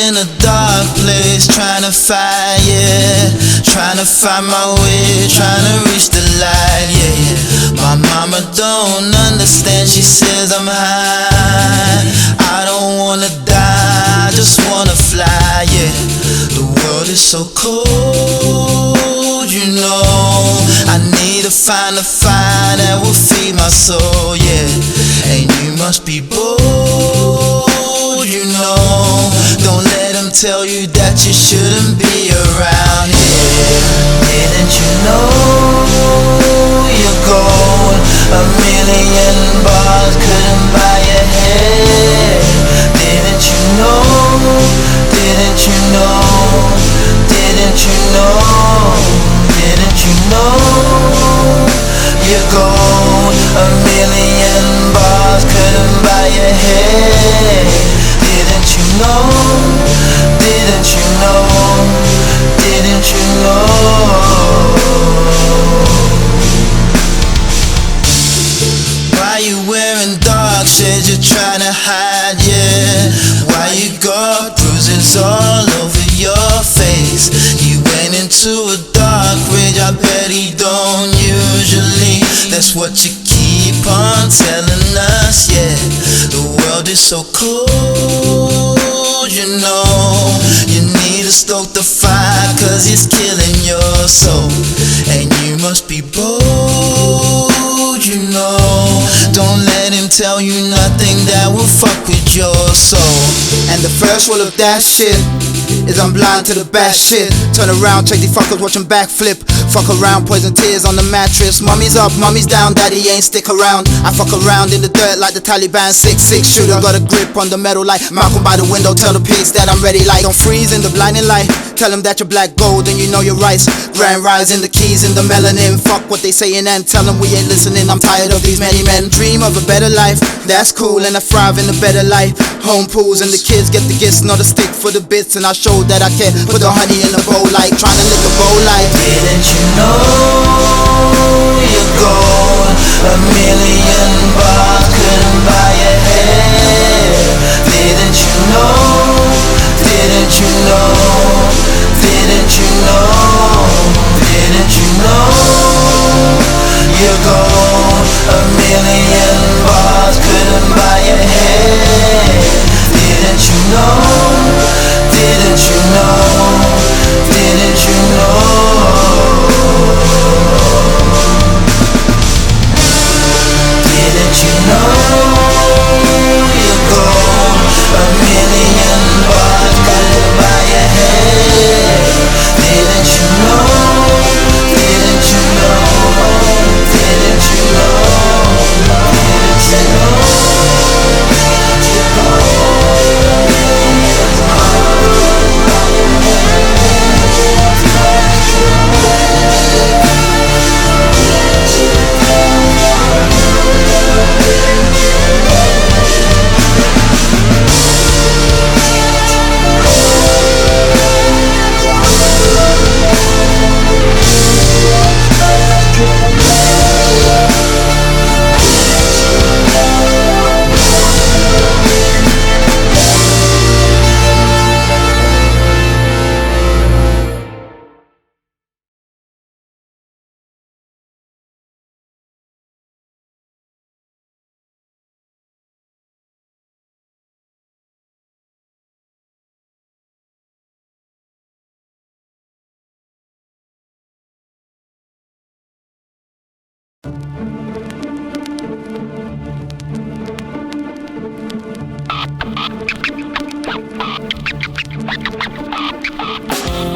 in a dark place, trying to find, yeah, trying to find my way, trying to reach the light, yeah. My mama don't understand, she says I'm high. I don't wanna die, I just wanna fly, yeah. The world is so cold, you know. I need to find a fire that will feed my soul, yeah. And you must be bold, you know. Don't let them tell you that you shouldn't be around here. Didn't you know you're gold? A million bars couldn't buy your head. Didn't you know? Didn't you know? Didn't you know? Didn't you know you're gold? A million bars couldn't buy your head. Didn't you know? Didn't you know? Didn't you know? Why you wearing dark shades? You're trying to hide, yeah. Why you got bruises all over your face? You went into a dark rage, I bet he don't usually. That's what you keep on telling us, yeah. The world is so cold, you know. You need to stoke the fire, cause it's killing your soul. And you must be bold, you know. Don't let him tell you nothing that will fuck with your soul. And the first rule of that shit is I'm blind to the bad shit. Turn around, check these fuckers watching backflip. Fuck around, poison tears on the mattress. Mommy's up, mommy's down, daddy ain't stick around. I fuck around in the dirt like the Taliban. 6'6" shooter, got a grip on the metal like Malcolm by the window. Tell the pigs that I'm ready like. Don't freeze in the blinding light. Tell them that you're black gold and you know your rights. Grand rise in the keys in the melanin. Fuck what they saying and tell them we ain't listening. I'm tired of these many men. Dream of a better life, that's cool, and I thrive in a better life. Home pools and the kids get the gifts, not a stick for the bits. And I show that I can put the honey in the bowl like trying to lick a bowl like. Didn't you know you're gold? A million bars